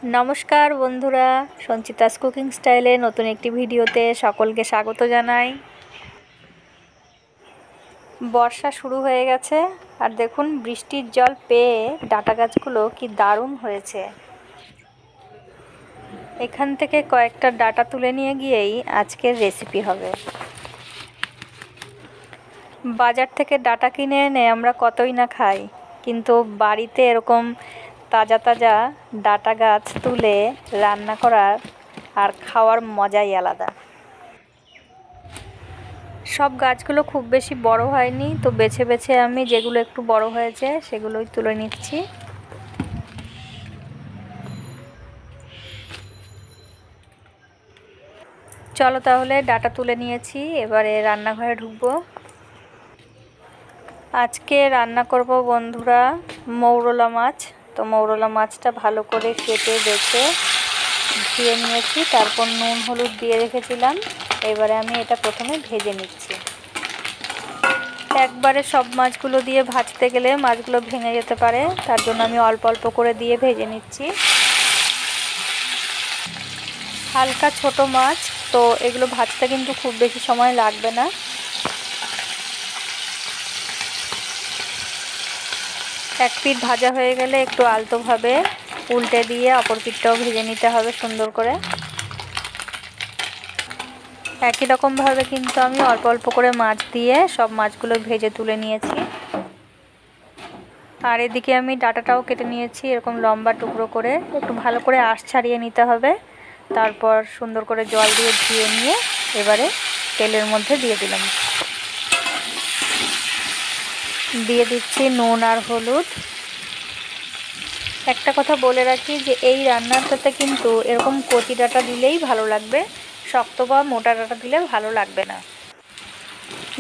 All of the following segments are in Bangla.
নমস্কার বন্ধুরা, সঞ্চিতাস কুকিং স্টাইলে নতুন একটি ভিডিওতে সকলকে স্বাগত জানাই। বর্ষা শুরু হয়ে গেছে আর দেখুন বৃষ্টির জল পেয়ে ডাঁটা গাছগুলো কি দারুণ হয়েছে। এখান থেকে কয়েকটা ডাঁটা তুলে নিয়ে গিয়েই আজকের রেসিপি হবে। বাজার থেকে ডাঁটা কিনে এনে আমরা কতই না খাই, কিন্তু বাড়িতে এরকম তাজা তাজা ডাঁটা গাছ তুলে রান্না করার আর খাওয়ার মজাই আলাদা। সব গাছগুলো খুব বেশি বড় হয়নি, তো বেছে বেছে আমি যেগুলো একটু বড় হয়েছে সেগুলোই তুলে নিচ্ছি। চলো তাহলে ডাঁটা তুলে নিয়েছি, এবারে রান্নাঘরে ঢুকবো। আজকে রান্না করব বন্ধুরা মৌরলা মাছ। তো মৌরলা মাছটা ভালো করে কেটে বেছে ধুয়ে নিয়েছি, তারপর নুন হলুদ দিয়ে রেখেছিলাম। এবারে আমি এটা প্রথমে ভেজে নিচ্ছি। একবারে সব মাছগুলো দিয়ে ভাজতে গেলে মাছগুলো ভেঙে যেতে পারে, তার জন্য আমি অল্প অল্প করে দিয়ে ভেজে নিচ্ছি। হালকা ছোট মাছ, তো এগুলো ভাজতে কিন্তু খুব বেশি সময় লাগবে না। এক পিঠ ভাজা হয়ে গেলে একটু আলতোভাবে উল্টে দিয়ে অপর পিঠটাও ভেজে নিতে হবে সুন্দর করে। একই রকমভাবে কিন্তু আমি অল্প অল্প করে মাছ দিয়ে সব মাছগুলো ভেজে তুলে নিয়েছি। আর এদিকে আমি ডাঁটাটাও কেটে নিয়েছি এরকম লম্বা টুকরো করে, একটু ভালো করে আঁশ ছাড়িয়ে নিতে হবে। তারপর সুন্দর করে জল দিয়ে ধুয়ে নিয়ে এবারে তেলের মধ্যে দিয়ে দিলাম। দিয়ে দিচ্ছি নুন আর হলুদ। একটা কথা বলে রাখি যে এই রান্নাটাতে কিন্তু এরকম কচি ডাঁটা দিলেই ভালো লাগবে, শক্ত বা মোটা ডাঁটা দিলে ভালো লাগবে না।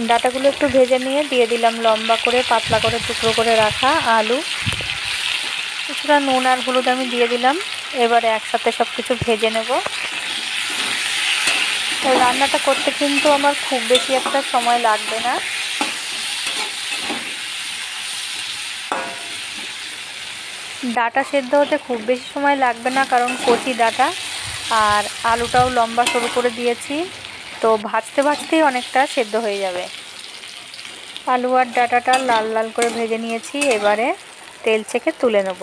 ডাঁটাগুলো একটু ভেজে নিয়ে দিয়ে দিলাম লম্বা করে পাতলা করে টুকরো করে রাখা আলু। কিছুটা নুন আর হলুদ আমি দিয়ে দিলাম। এবারে একসাথে সব কিছু ভেজে নেব। রান্নাটা করতে কিন্তু আমার খুব বেশি একটা সময় লাগবে না। ডাঁটা সেদ্ধ হতে খুব বেশি সময় লাগবে না, কারণ কচি ডাঁটা আর আলুটাও লম্বা সরু করে দিয়েছি, তো ভাজতে ভাজতেই অনেকটা সেদ্ধ হয়ে যাবে। আলু আর ডাঁটাটা লাল লাল করে ভেজে নিয়েছি, এবারে তেল ছেঁকে তুলে নেব।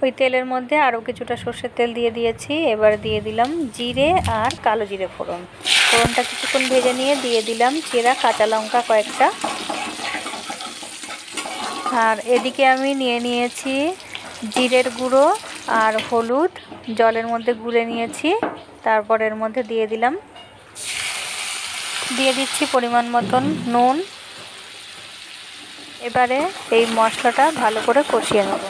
ওই তেলের মধ্যে আরও কিছুটা সর্ষের তেল দিয়ে দিয়েছি। এবার দিয়ে দিলাম জিরে আর কালো জিরে ফোড়ন। ফোড়নটা কিছুক্ষণ ভেজে নিয়ে দিয়ে দিলাম চেরা কাঁচা লঙ্কা কয়েকটা। আর এদিকে আমি নিয়ে নিয়েছি জিরের গুঁড়ো আর হলুদ, জলের মধ্যে গুলে নিয়েছি। তারপর এর মধ্যে দিয়ে দিচ্ছি পরিমাণ মতন নুন। এবারে এই মশলাটা ভালো করে কষিয়ে নেব।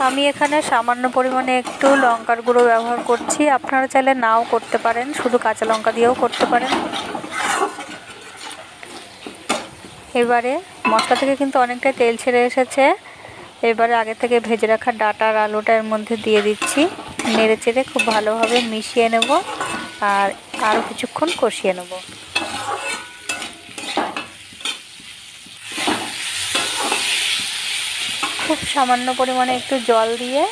আমি এখানে সামান্য পরিমাণে একটু লঙ্কার গুঁড়ো ব্যবহার করছি, আপনারা চাইলে নাও করতে পারেন, শুধু কাঁচা লঙ্কা দিয়েও করতে পারেন। এবারে মশলা থেকে কিন্তু অনেকটাই তেল ছেড়ে এসেছে। এবারে আগে থেকে ভেজে রাখা ডাঁটা আর আলুটা এর মধ্যে দিয়ে দিচ্ছি। নেড়ে চেড়ে খুব ভালোভাবে মিশিয়ে নেব আর আরও কিছুক্ষণ কষিয়ে নেব। খুব সামান্য পরিমাণে একটু জল দিয়ে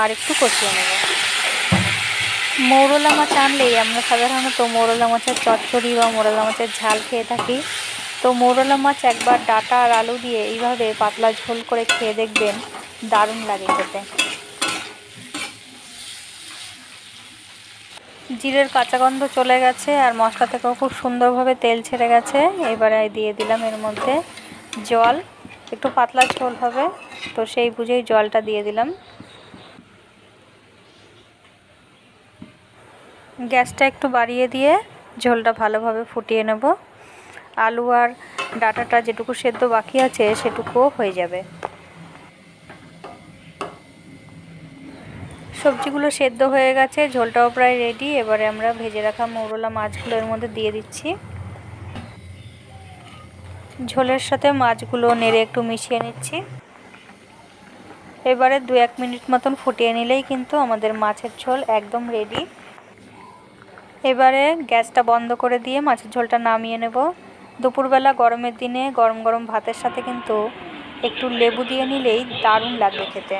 আর একটু কষিয়ে নেব। মৌরলা মাছ আনলেই আমরা সাধারণত মৌরলা মাছের চচ্চড়ি বা মৌরলা মাছের ঝাল খেয়ে থাকি। তো মৌরলা মাছ একবার ডাঁটা আর আলু দিয়ে এইভাবে পাতলা ঝোল করে খেয়ে দেখবেন, দারুণ লাগে খেতে। জিরের কাঁচা গন্ধ চলে গেছে আর মশলা থেকেও খুব সুন্দরভাবে তেল ছেড়ে গেছে। এবারে দিয়ে দিলাম এর মধ্যে জল, একটু পাতলা ঝোল হবে, তো সেই বুঝেই জলটা দিয়ে দিলাম। গ্যাসটা একটু বাড়িয়ে দিয়ে ঝোলটা ভালোভাবে ফুটিয়ে নেব। আলু আর ডাঁটাটা যেটুকু সেদ্ধ বাকি আছে সেটুকুও হয়ে যাবে। সবজিগুলো সেদ্ধ হয়ে গেছে, ঝোলটাও প্রায় রেডি। এবারে আমরা ভেজে রাখা মৌরলা মাছগুলো এর মধ্যে দিয়ে দিচ্ছি। ঝোলের সাথে মাছগুলো নেড়ে একটু মিশিয়ে নিচ্ছি। এবারে 2-1 মিনিট মতন ফুটিয়ে নিলেই কিন্তু আমাদের মাছের ঝোল একদম রেডি। এবারে গ্যাসটা বন্ধ করে দিয়ে মাছের ঝোলটা নামিয়ে নেব। দুপুরবেলা গরমের দিনে গরম গরম ভাতের সাথে কিন্তু একটু লেবু দিয়ে নিলেই দারুণ লাগবে খেতে।